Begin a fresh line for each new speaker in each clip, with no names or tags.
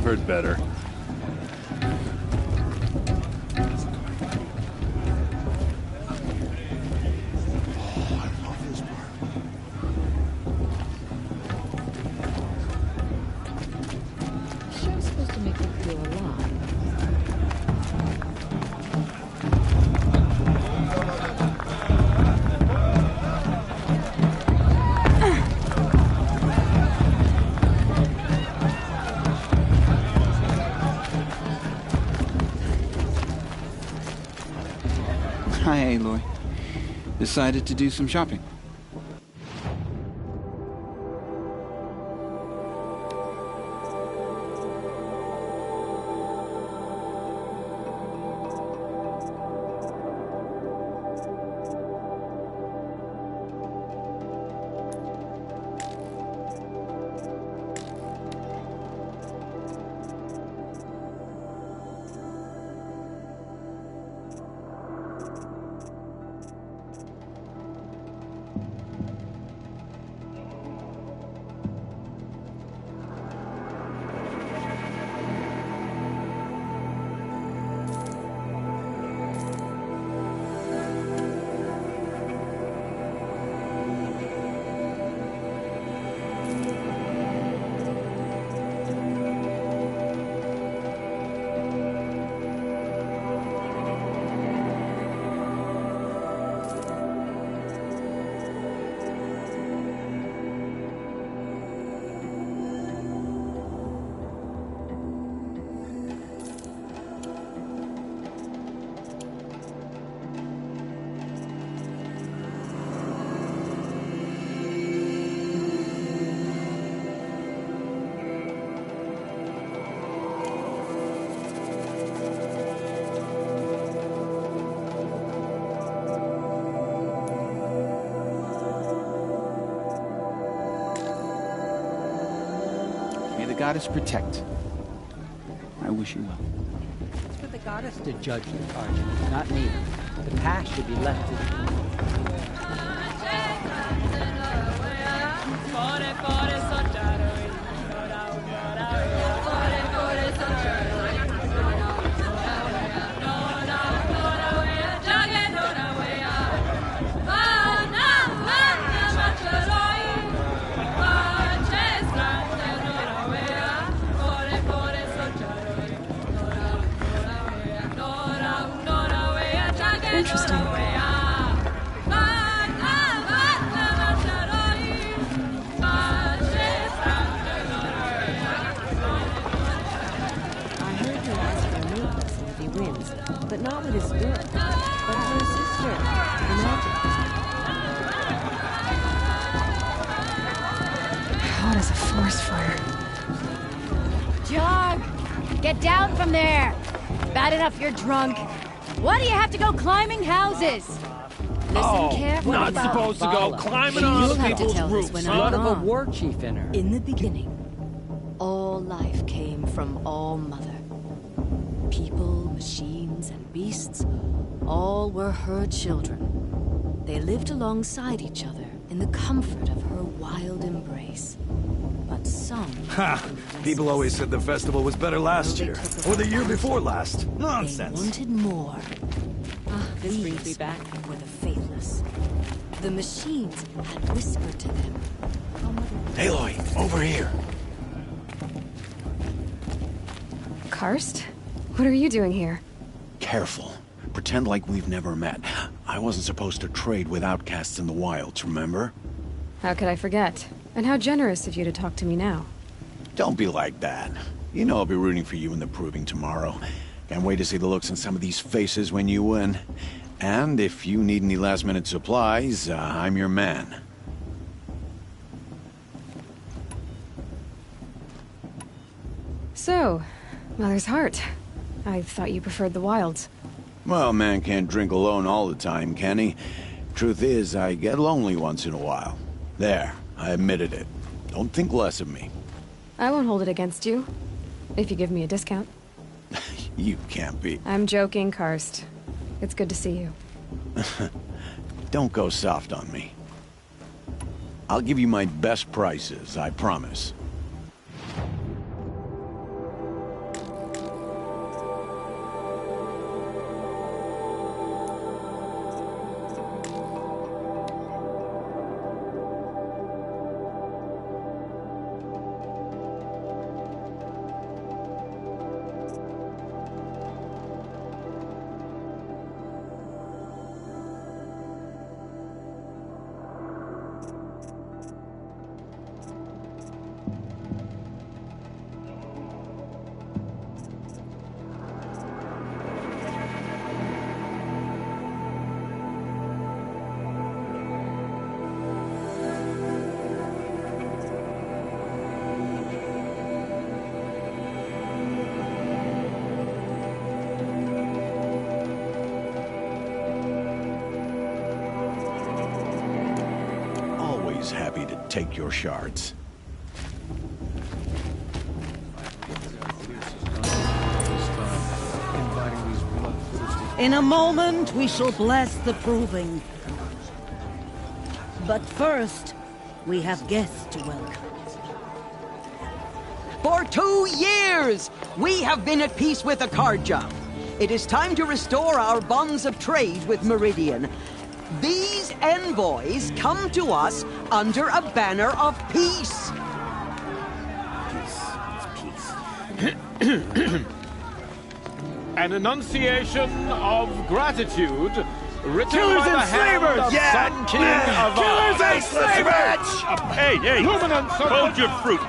I've heard better.
Show's supposed to make you feel alive.
Hi, Aloy. Decided to do some shopping. May the goddess protect. I wish you well.
It's for the goddess to judge the charges, not me. The past should be left to the...
Interesting.
I heard he asked for maintenance if he wins, but not with his girl, but with her sister, the magic.
Hot as a forest fire.
Jog! Get down from there! Bad enough you're drunk. Why do you have to go climbing houses? Listen carefully.
Not supposed to go climbing on
You'll
other
have to
people's
tell this
roofs.
when
Son
I'm
of a
wrong.
war chief in her.
In the beginning, all life came from All Mother. People, machines, and beasts, all were her children. They lived alongside each other in the comfort of her wild embrace. But some...
Ha! People always said the festival was better last
They
year.
took
Or the year
about
before last.
They
Nonsense.
wanted more.
This brings me
These
back.
were the faithless. The machines had whispered to them.
Aloy, over here.
Karst? What are you doing here?
Careful. Pretend like we've never met. I wasn't supposed to trade with outcasts in the wilds, remember?
How could I forget? And how generous of you to talk to me now.
Don't be like that. You know I'll be rooting for you in the proving tomorrow. Can't wait to see the looks on some of these faces when you win. And if you need any last-minute supplies, I'm your man.
So, Mother's Heart. I thought you preferred the wilds.
Well, man can't drink alone all the time, can he? Truth is, I get lonely once in a while. There, I admitted it. Don't think less of me.
I won't hold it against you. If you give me a discount.
You can't be.
I'm joking, Karst. It's good to see you.
Don't go soft on me. I'll give you my best prices, I promise. take your shards.
In a moment, we shall bless the proving. But first, we have guests to welcome.
For 2 years, we have been at peace with Akarja. It is time to restore our bonds of trade with Meridian. These envoys come to us under a banner of peace.
An enunciation of gratitude written
Killers
by the
and
hand
slavers!
of
Yeah!
Sun King Avad.
Killers and slavers!
Hey, hey!
Luminance of
Hold your fruit,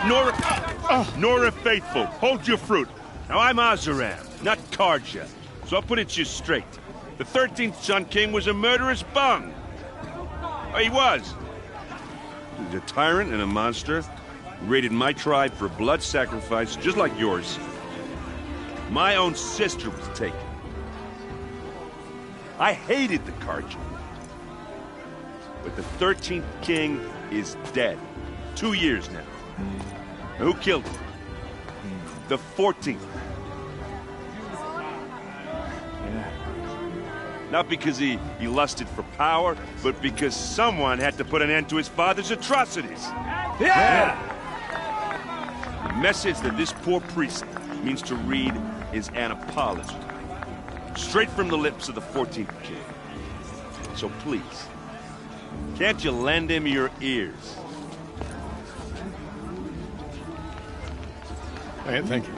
Nora Faithful. Hold your fruit. Now I'm Azaram, not Karja, so I'll put it to you straight. The 13th Sun King was a murderous bung. Oh, he was. He's a tyrant and a monster. He raided my tribe for blood sacrifice, just like yours. My own sister was taken. I hated the Karja. But the 13th king is dead. 2 years now. Now, who killed him? The 14th. Not because he lusted for power, but because someone had to put an end to his father's atrocities.
Yeah!
The message that this poor priest means to read is an apology. Straight from the lips of the 14th king. So please, can't you lend him your ears?
Thank you.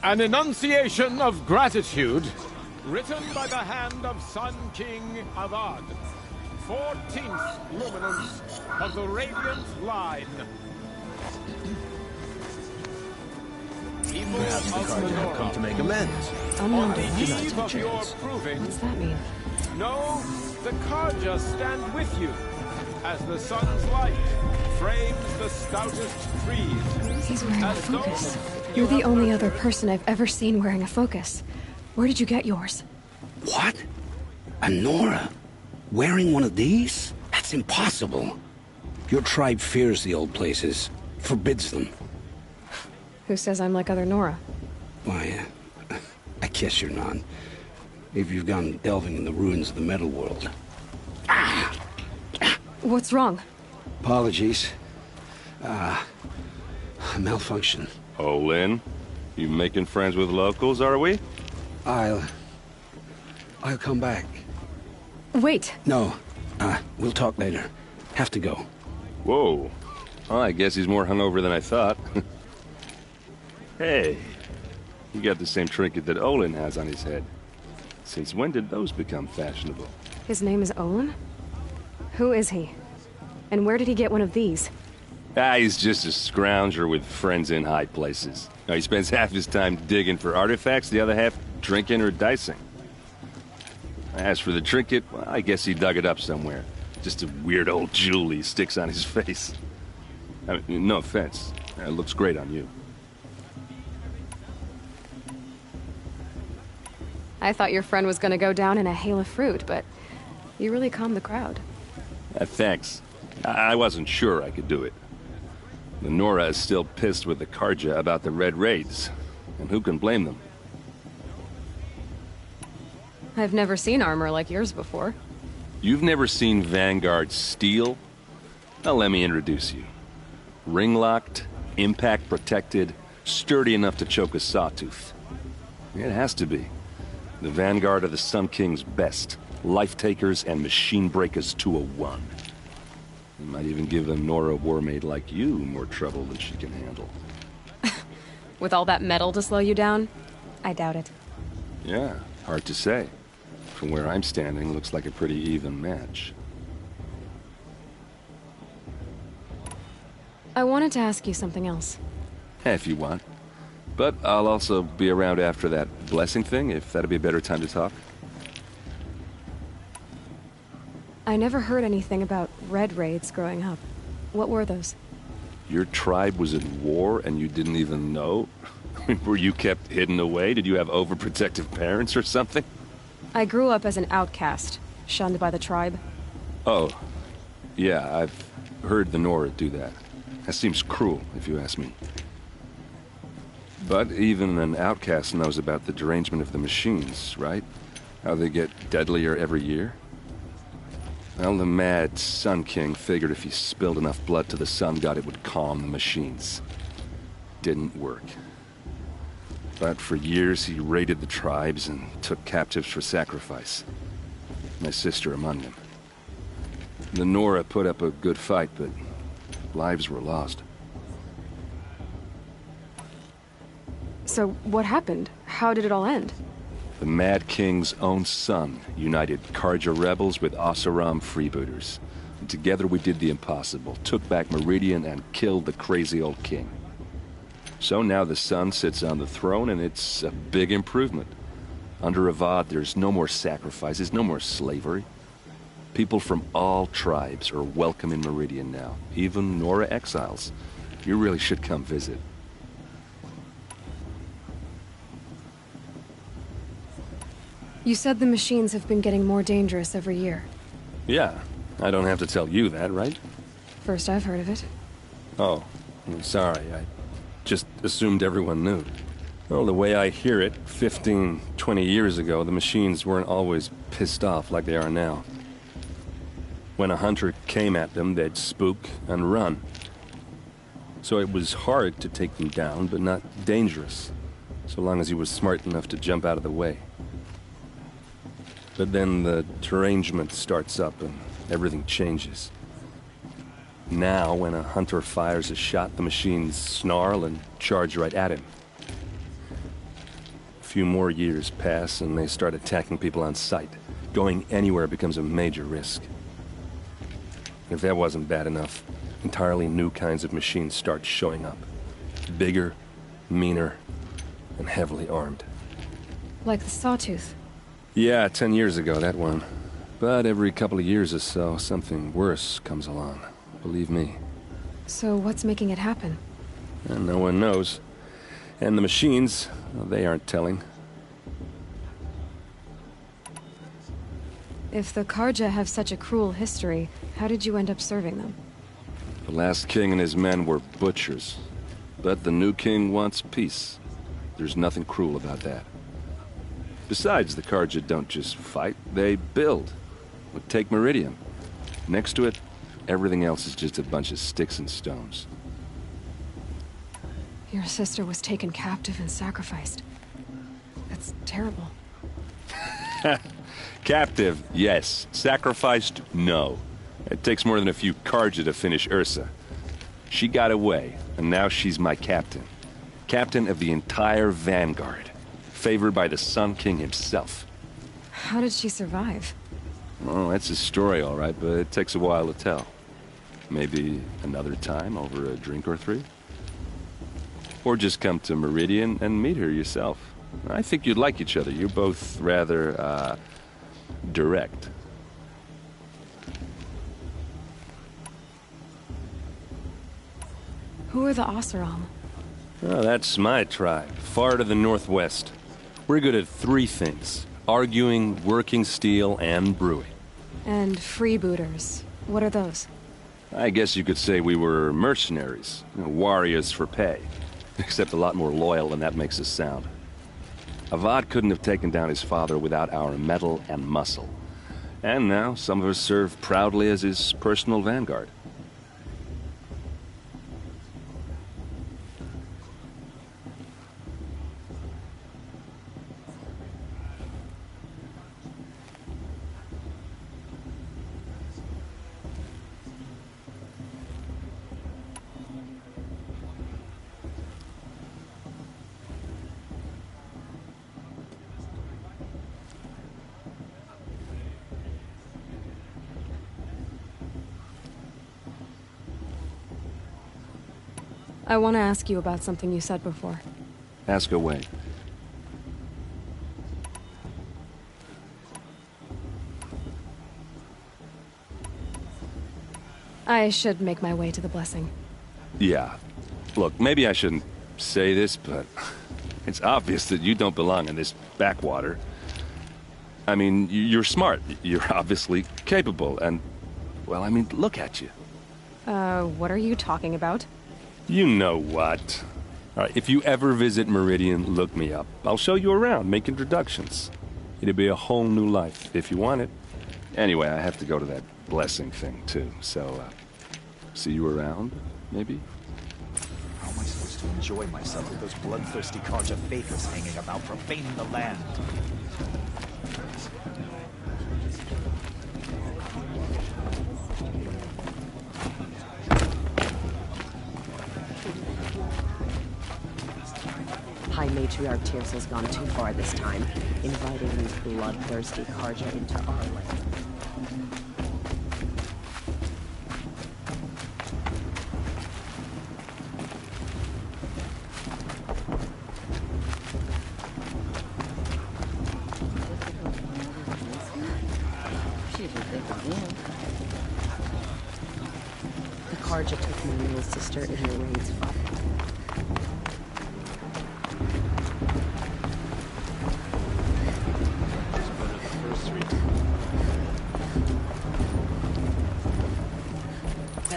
An enunciation of gratitude written by the hand of Sun King Avad, 14th luminance of the Radiant Line. People of the Nora,
Come to make amends.
Unknown
on the
device
eve of your
detections.
proving,
What's that mean?
know the Karja stand with you as the sun's light frames the stoutest trees.
He's wearing a focus. You're the only other person I've ever seen wearing a focus. Where did you get yours?
What? A Nora? Wearing one of these? That's impossible. Your tribe fears the old places, forbids them.
Who says I'm like other Nora?
Why, I guess you're not. If you've gone delving in the ruins of the metal world.
What's wrong?
Apologies. A malfunction.
Oh, Lynn, you making friends with locals, are we?
I'll come back.
Wait.
No, we'll talk later. Have to go.
Whoa. Well, I guess he's more hungover than I thought. Hey, you got the same trinket that Olin has on his head. Since when did those become fashionable?
His name is Olin? Who is he? And where did he get one of these?
He's just a scrounger with friends in high places. Now, he spends half his time digging for artifacts, the other half drinking or dicing. As for the trinket, well, I guess he dug it up somewhere. Just a weird old jewel he sticks on his face. I mean, no offense. It looks great on you.
I thought your friend was gonna go down in a hail of fruit, but you really calmed the crowd.
Thanks. I wasn't sure I could do it. The Nora is still pissed with the Karja about the Red Raids, and who can blame them?
I've never seen armor like yours before.
You've never seen Vanguard steel? Now let me introduce you. Ring-locked, impact-protected, sturdy enough to choke a sawtooth. It has to be. The Vanguard of the Sun King's best. Life-takers and machine-breakers to a one. You might even give a Nora warmaid like you more trouble than she can handle.
With all that metal to slow you down? I doubt it.
Yeah, hard to say. From where I'm standing, looks like a pretty even match.
I wanted to ask you something else.
If you want. But I'll also be around after that blessing thing, if that'd be a better time to talk.
I never heard anything about Red Raids growing up. What were those?
Your tribe was at war and you didn't even know? Were you kept hidden away? Did you have overprotective parents or something?
I grew up as an outcast, shunned by the tribe.
Oh, yeah, I've heard the Nora do that. That seems cruel, if you ask me. But even an outcast knows about the derangement of the machines, right? How they get deadlier every year? Well, the mad Sun King figured if he spilled enough blood to the Sun God, it would calm the machines. Didn't work. But for years, he raided the tribes and took captives for sacrifice. My sister among them. The Nora put up a good fight, but lives were lost.
So, what happened? How did it all end?
The Mad King's own son united Carja rebels with Oseram freebooters. And together we did the impossible, took back Meridian and killed the crazy old king. So now the son sits on the throne and it's a big improvement. Under Avad, there's no more sacrifices, no more slavery. People from all tribes are welcome in Meridian now, even Nora exiles. You really should come visit.
You said the machines have been getting more dangerous every year.
Yeah, I don't have to tell you that, right?
First I've heard of it.
Oh, I'm sorry. I just assumed everyone knew. Well, the way I hear it, 15, 20 years ago, the machines weren't always pissed off like they are now. When a hunter came at them, they'd spook and run. So it was hard to take them down, but not dangerous, so long as he was smart enough to jump out of the way. But then the derangement starts up and everything changes. Now, when a hunter fires a shot, the machines snarl and charge right at him. A few more years pass and they start attacking people on sight. Going anywhere becomes a major risk. If that wasn't bad enough, entirely new kinds of machines start showing up. Bigger, meaner, and heavily armed.
Like the Sawtooth.
Yeah, 10 years ago, that one. But every couple of years or so, something worse comes along. Believe me.
So what's making it happen?
And no one knows. And the machines, well, they aren't telling.
If the Carja have such a cruel history, how did you end up serving them?
The last king and his men were butchers. But the new king wants peace. There's nothing cruel about that. Besides, the Carja don't just fight, they build. Take Meridian. Next to it, everything else is just a bunch of sticks and stones.
Your sister was taken captive and sacrificed. That's terrible.
Captive, yes. Sacrificed, no. It takes more than a few Carja to finish Ursa. She got away, and now she's my captain. Captain of the entire Vanguard. Favored by the Sun King himself.
How did she survive?
Oh, that's a story, all right, but it takes a while to tell. Maybe another time over a drink or three? Or just come to Meridian and meet her yourself. I think you'd like each other. You're both rather, direct.
Who are the Oseram?
Oh, that's my tribe, far to the northwest. We're good at three things. Arguing, working steel, and brewing.
And freebooters. What are those?
I guess you could say we were mercenaries. Warriors for pay. Except a lot more loyal than that makes us sound. Avad couldn't have taken down his father without our metal and muscle. And now, some of us serve proudly as his personal vanguard.
I want to ask you about something you said before.
Ask away.
I should make my way to the blessing.
Yeah. Look, maybe I shouldn't say this, but it's obvious that you don't belong in this backwater. I mean, you're smart. You're obviously capable, and, well, I mean, look at you.
What are you talking about?
You know what. All right, if you ever visit Meridian, look me up. I'll show you around, make introductions. It'll be a whole new life, if you want it. Anyway, I have to go to that blessing thing, too. So, see you around, maybe?
How am I supposed to enjoy myself with those bloodthirsty Carja faithless hanging about, profaning the land?
High Matriarch Tirsal's gone too far this time, inviting these bloodthirsty Carja into our land. The Carja took Muriel's sister in the raid's fight.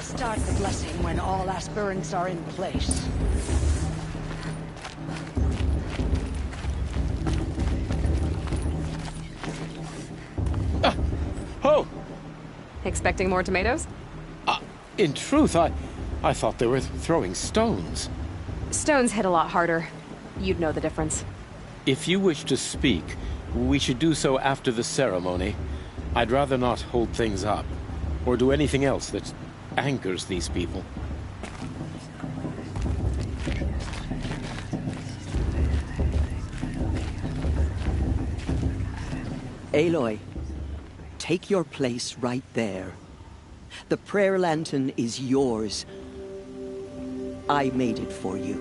Start the blessing when all aspirants are in place.
Oh!
Expecting more tomatoes?
In truth, I thought they were throwing stones.
Stones hit a lot harder. You'd know the difference.
If you wish to speak, we should do so after the ceremony. I'd rather not hold things up, or do anything else that angers these people.
Aloy, take your place right there. The prayer lantern is yours. I made it for you.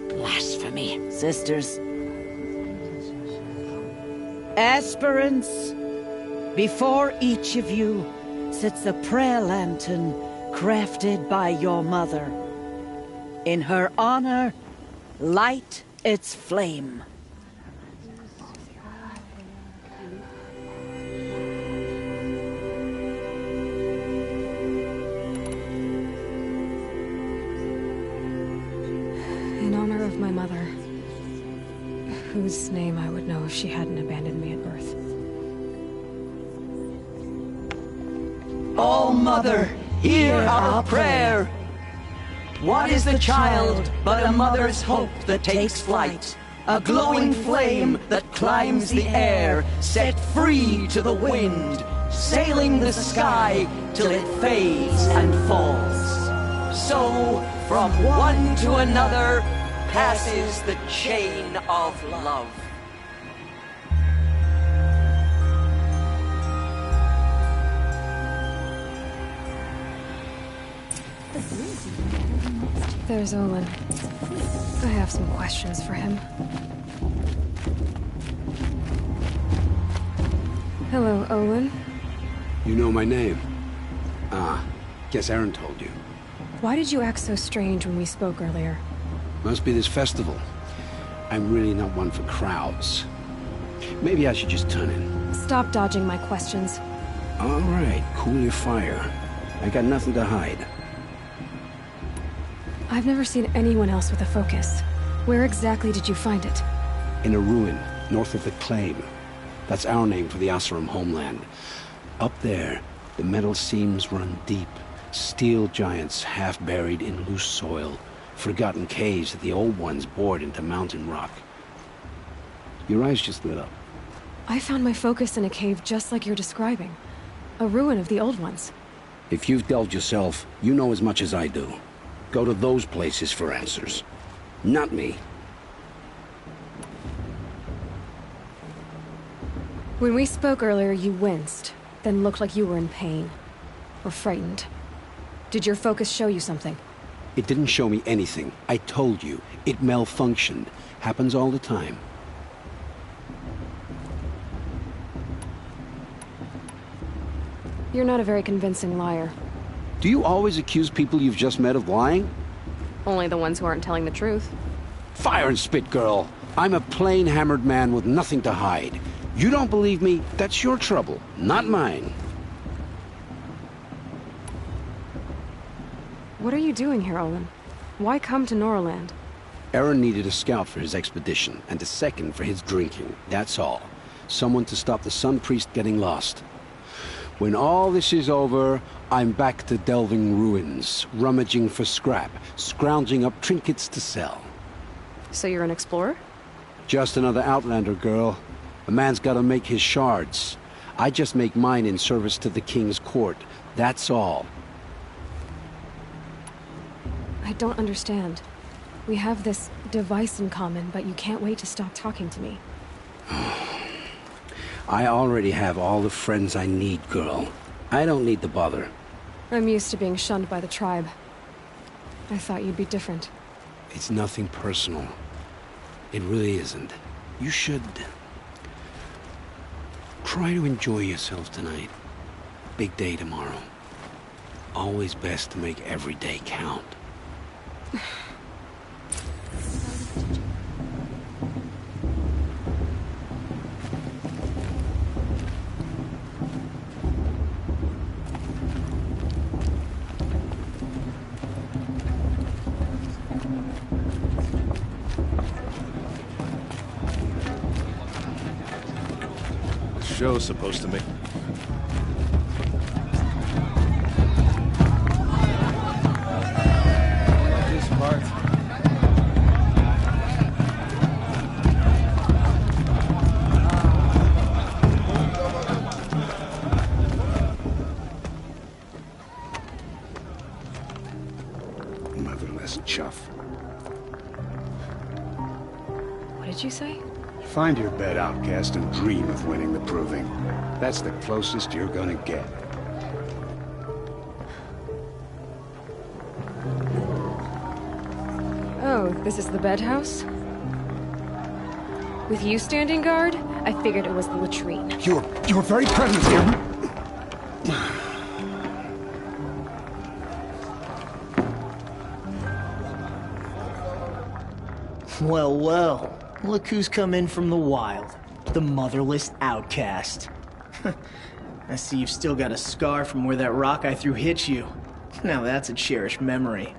Blasphemy, sisters. Aspirants, before each of you sits a prayer lantern crafted by your mother. In her honor, light its flame.
In honor of my mother, whose name I would know if she hadn't abandoned me at birth.
All Mother, hear our prayer. What is the child but a mother's hope that takes flight? A glowing flame that climbs the air, set free to the wind, sailing the sky till it fades and falls. So, from one to another, passes the chain of love.
There's Olin. I have some questions for him. Hello, Olin.
You know my name? Ah, guess Aaron told you.
Why did you act so strange when we spoke earlier?
Must be this festival. I'm really not one for crowds. Maybe I should just turn in.
Stop dodging my questions.
All right, cool your fire. I got nothing to hide.
I've never seen anyone else with a focus. Where exactly did you find it?
In a ruin, north of the Claim. That's our name for the Oseram homeland. Up there, the metal seams run deep. Steel giants half buried in loose soil. Forgotten caves that the old ones bored into mountain rock. Your eyes just lit up.
I found my focus in a cave just like you're describing. A ruin of the old ones.
If you've delved yourself, you know as much as I do. Go to those places for answers. Not me.
When we spoke earlier, you winced, then looked like you were in pain. Or frightened. Did your focus show you something?
It didn't show me anything. I told you. It malfunctioned. Happens all the time.
You're not a very convincing liar.
Do you always accuse people you've just met of lying?
Only the ones who aren't telling the truth.
Fire and spit, girl. I'm a plain hammered man with nothing to hide. You don't believe me? That's your trouble, not mine.
What are you doing here, Olin? Why come to Norland?
Aaron needed a scout for his expedition, and a second for his drinking. That's all. Someone to stop the Sun Priest getting lost. When all this is over, I'm back to delving ruins, rummaging for scrap, scrounging up trinkets to sell.
So you're an explorer?
Just another Outlander, girl. A man's gotta make his shards. I just make mine in service to the King's court. That's all.
I don't understand. We have this device in common, but you can't wait to stop talking to me.
I already have all the friends I need, girl. I don't need the bother.
I'm used to being shunned by the tribe. I thought you'd be different.
It's nothing personal. It really isn't. You should... try to enjoy yourself tonight. Big day tomorrow. Always best to make every day count.
Show's supposed to make... This part.
Motherless chuff.
What did you say?
Find your bed, outcast, and dream of winning the proving. That's the closest you're gonna get.
Oh, this is the bedhouse? With you standing guard, I figured it was the latrine.
Your very presence here...
Well, well. Look who's come in from the wild. The motherless outcast. I see you've still got a scar from where that rock I threw hit you. Now that's a cherished memory.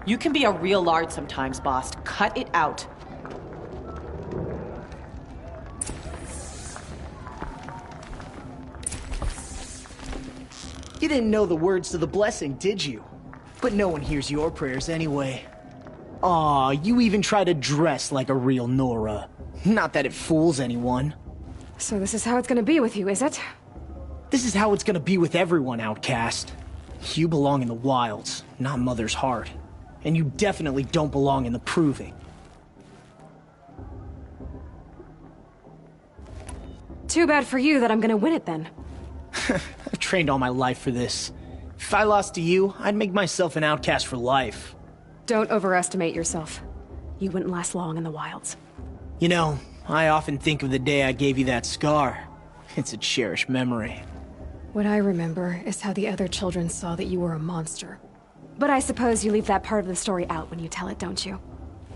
You can be a real lard sometimes, boss. Cut it out.
You didn't know the words to the blessing, did you? But no one hears your prayers anyway. Aw, you even try to dress like a real Nora. Not that it fools anyone.
So this is how it's gonna be with you, is it?
This is how it's gonna be with everyone, outcast. You belong in the wilds, not Mother's heart. And you definitely don't belong in the proving.
Too bad for you that I'm gonna win it then.
I've trained all my life for this. If I lost to you, I'd make myself an outcast for life.
Don't overestimate yourself. You wouldn't last long in the wilds.
You know, I often think of the day I gave you that scar. It's a cherished memory.
What I remember is how the other children saw that you were a monster. But I suppose you leave that part of the story out when you tell it, don't you?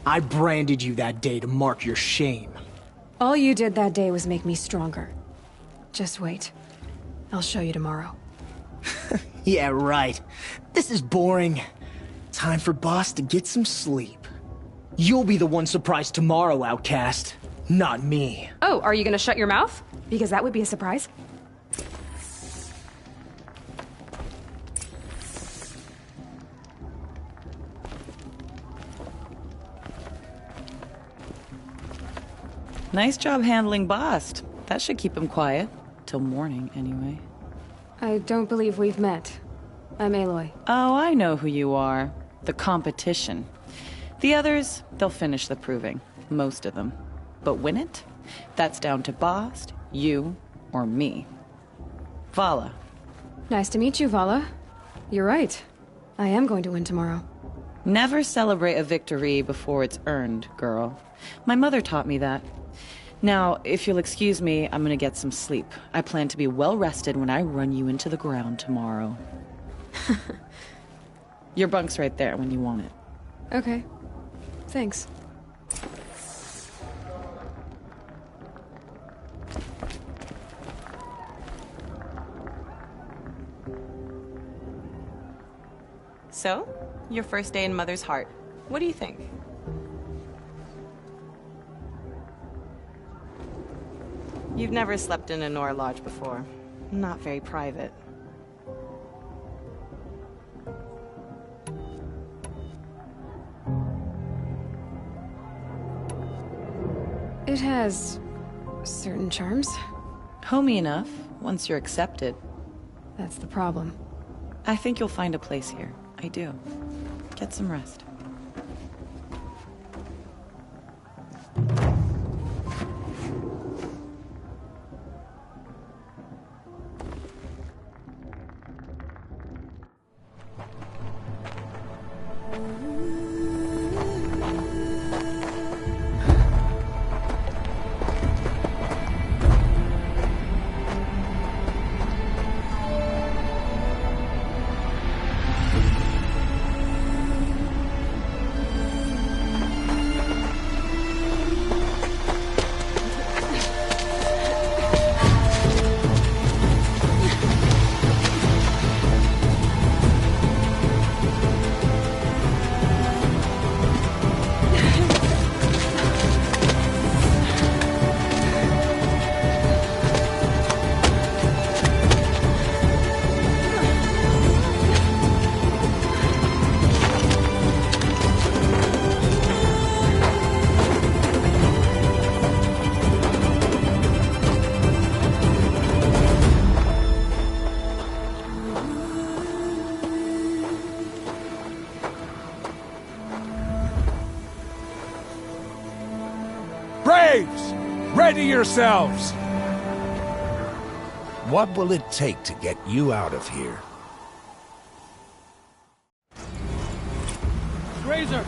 I branded you that day to mark your shame.
All you did that day was make me stronger. Just wait. I'll show you tomorrow.
Yeah, right. This is boring. Time for Boss to get some sleep. You'll be the one surprised tomorrow, outcast. Not me.
Oh, are you gonna shut your mouth? Because that would be a surprise.
Nice job handling Bast. That should keep him quiet. Till morning, anyway.
I don't believe we've met. I'm Aloy.
Oh, I know who you are. The competition. The others, they'll finish the proving. Most of them. But win it? That's down to Bast, you, or me. Vala.
Nice to meet you, Vala. You're right. I am going to win tomorrow.
Never celebrate a victory before it's earned, girl. My mother taught me that. Now, if you'll excuse me, I'm gonna get some sleep. I plan to be well rested when I run you into the ground tomorrow. Your bunk's right there when you want it.
Okay. Thanks.
So, your first day in Mother's Heart. What do you think? You've never slept in a Nora Lodge before. Not very private.
It has certain charms.
Homey enough, once you're accepted.
That's the problem.
I think you'll find a place here. I do. Get some rest.
Braves! Ready yourselves!
What will it take to get you out of here?
Razor!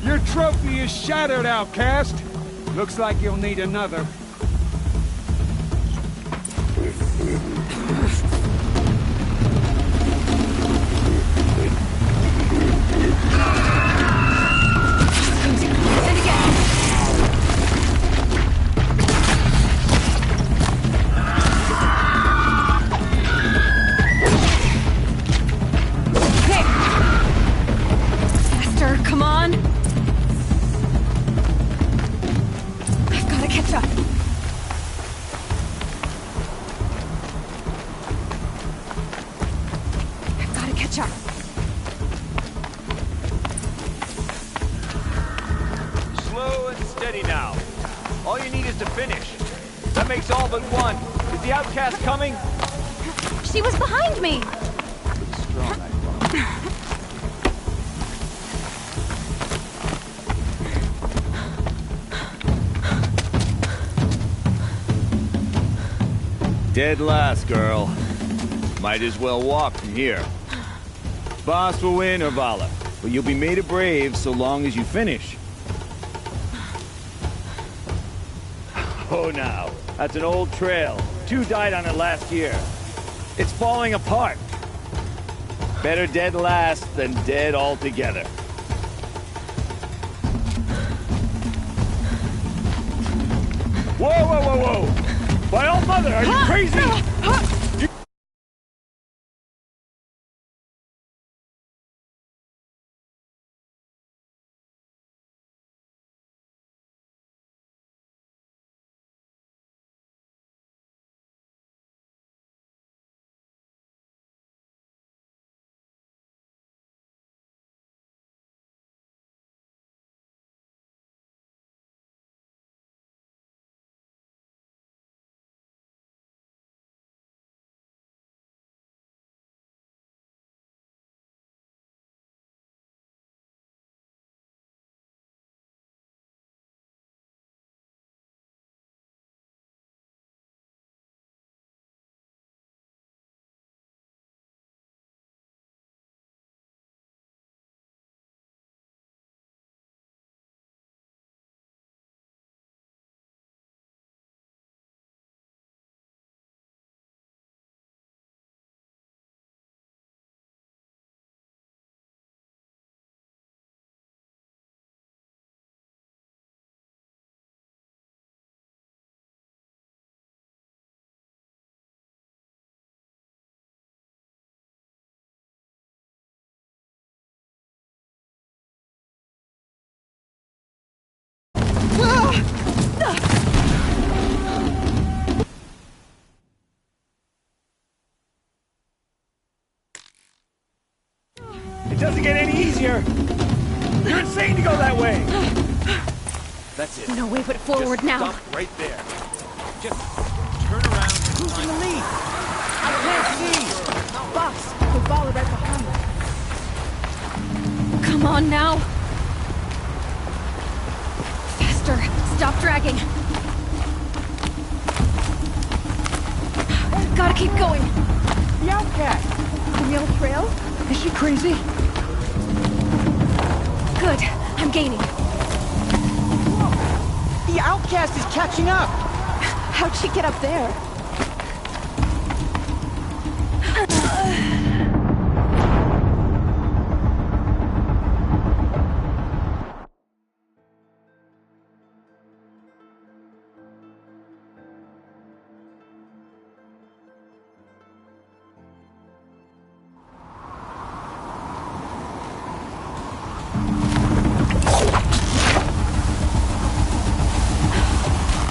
Your trophy is shattered, outcast. Looks like you'll need another.
Come on! I've gotta catch up. I've gotta catch up.
Slow and steady now. All you need is to finish. That makes all but one. Is the outcast coming?
She was behind me!
Pretty strong, I thought. Dead last, girl. Might as well walk from here. Boss will win or Vala, but you'll be made a brave so long as you finish. Oh, now. That's an old trail. 2 died on it last year. It's falling apart. Better dead last than dead altogether. Whoa, whoa, whoa, whoa! By all mother, are you crazy? It doesn't get any easier. You're insane to go that way.
That's it.
No way but forward
Just
now.
Stop right there. Just turn around.
Who's in the lead? I can't see.
Boss, we'll follow right behind.
Come on now. Faster. Stop dragging. Gotta keep going.
The outcast. The Mill Trail? Is she crazy?
Good. I'm gaining.
The outcast is catching up!
How'd she get up there?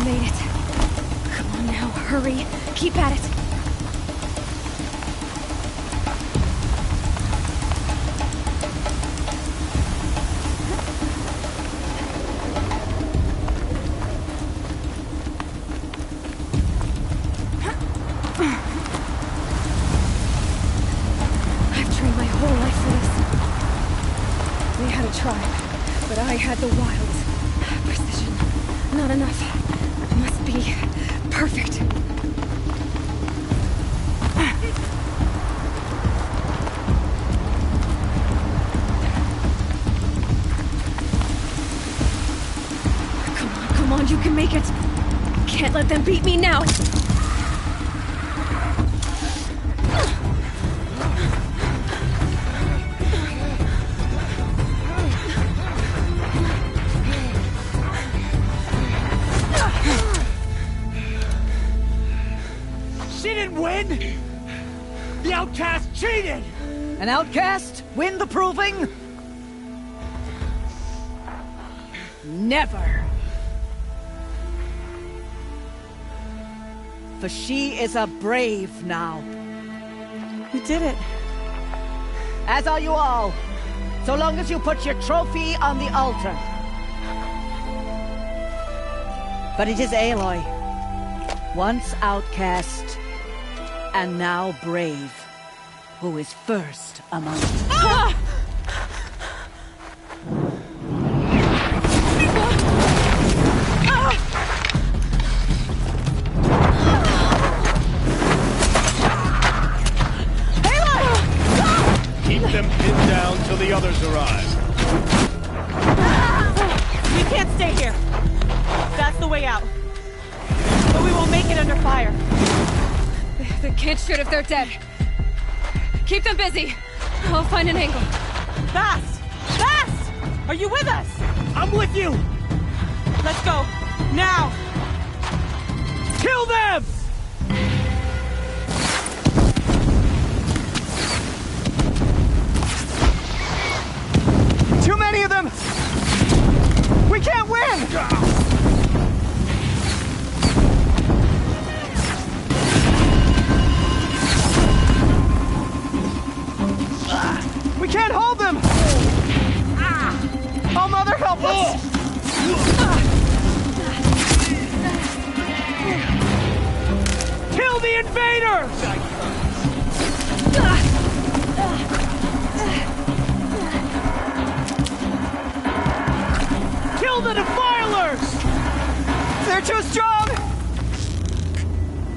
Made it. Come on now, hurry. Keep at it. I've trained my whole life for this. They had a tribe, but I had the wilds. Precision. Not enough. Must be perfect. Come on, you can make it. Can't let them beat me now.
She didn't win! The outcast cheated!
An outcast? Win the proving? Never. For she is a brave now.
You did it.
As are you all. So long as you put your trophy on the altar. But it is Aloy. Once outcast, and now brave, who is first among us.
Ah!
Keep them pinned down till the others arrive.
We can't stay here. That's the way out. But we won't make it under fire.
They can't shoot if they're dead. Keep them busy. I'll find an angle.
Fast! Fast! Are you with us?
I'm with you!
Let's go. Now!
Kill them!
Too many of them! We can't win! We can't hold them! Oh, Mother, help us!
Kill the invaders! Kill the defilers!
They're too strong!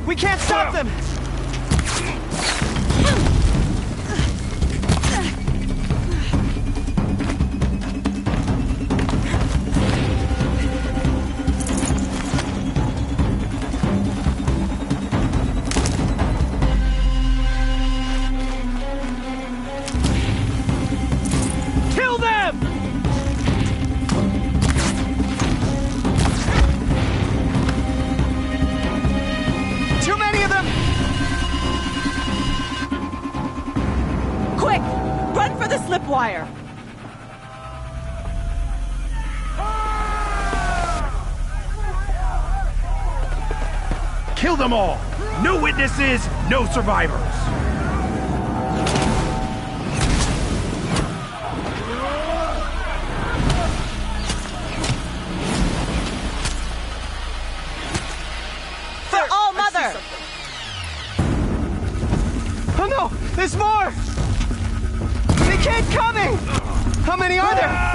We can't stop them!
Kill them!
Too many of them!
Kill them all! No witnesses, no survivors!
For All Mother!
Oh no! There's more! They keep coming! How many are there?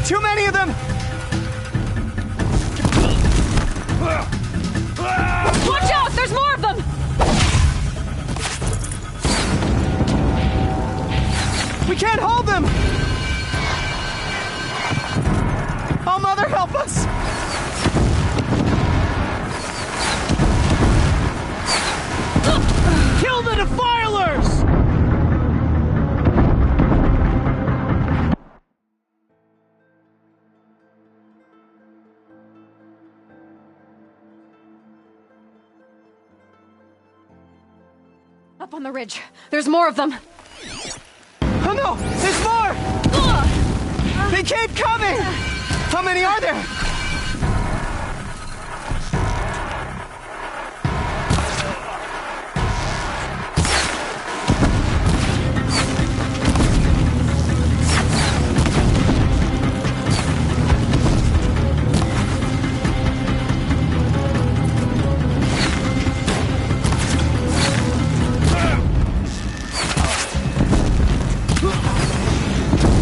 Too many of them!
Watch out! There's more of them!
We can't hold them! Oh, Mother, help us!
Kill the Defilers!
Up on the ridge. There's more of them.
Oh no! There's more! They keep coming! How many are there?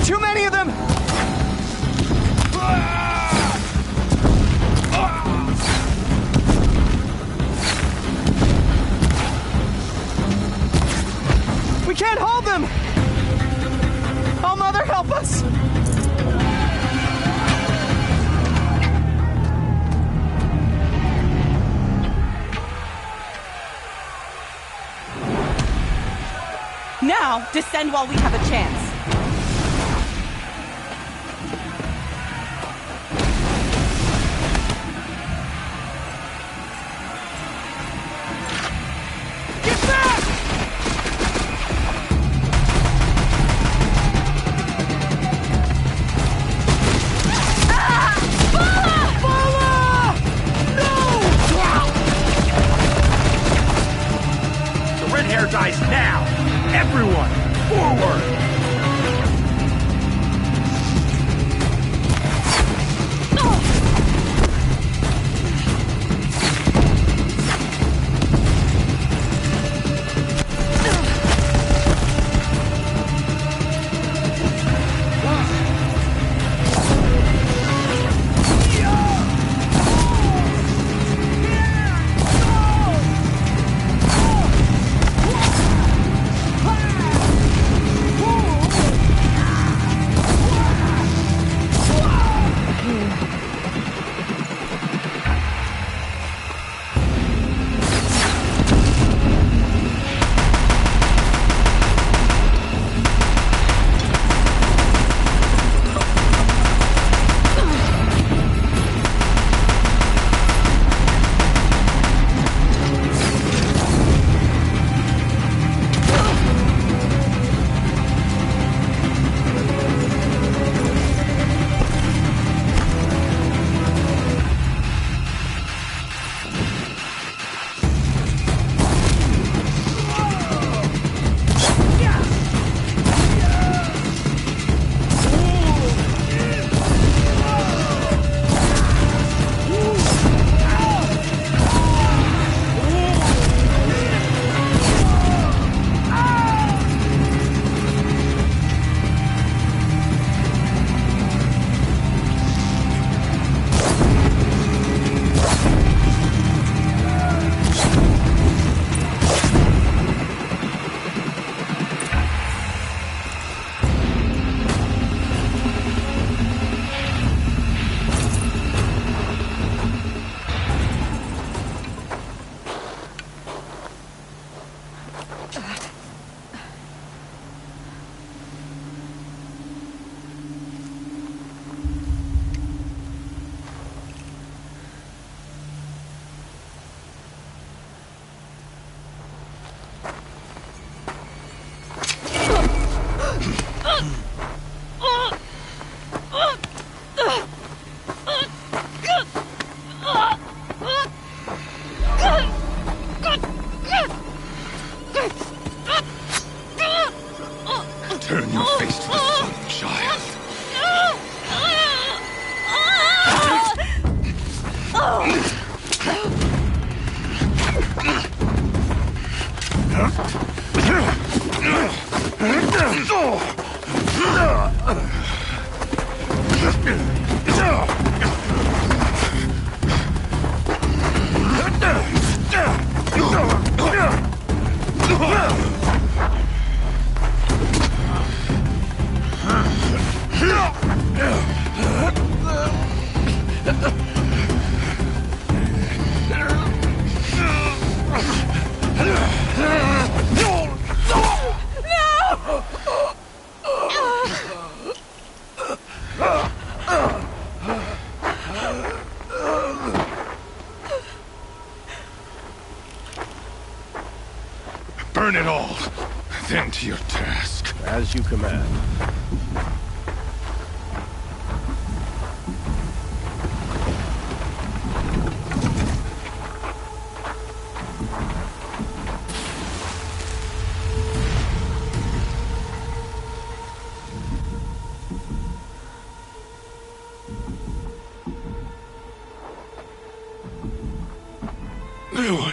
Too many of them! We can't hold them! Oh, Mother, help us!
Now, descend while we have a chance.
The red hair dies now! Everyone, forward!
Turn your face to the sun, child. Burn it all, then to your task.
As you command.
Aloy.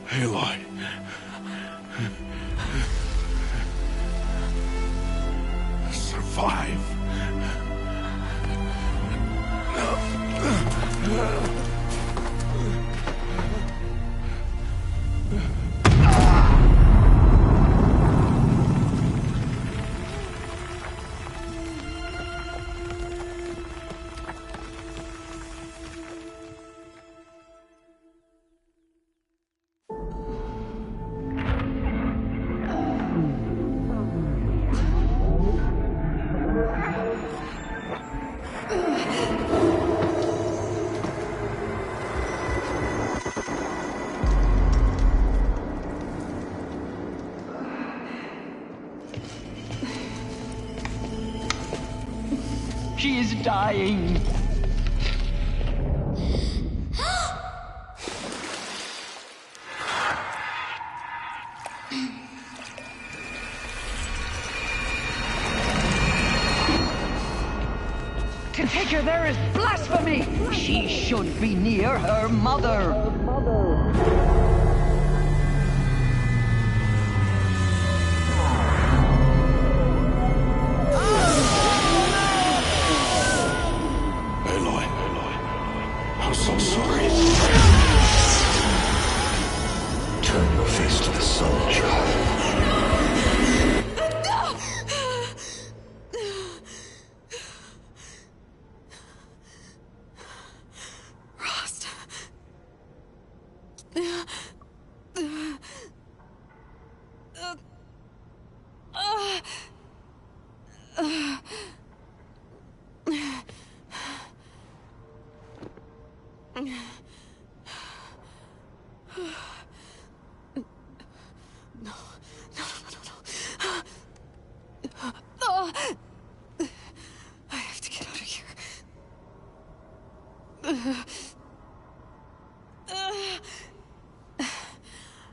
Aloy. Survive.
She is dying. To take her there is blasphemy! She should be near her mother.
Aloy. I'm so sorry. Turn your face to the sun, child.
I have to get out of here.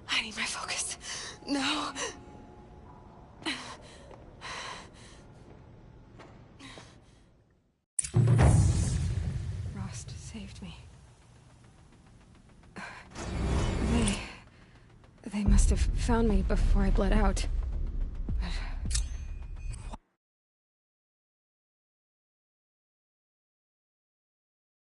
I need my focus. No. Rost saved me. They must have found me before I bled out.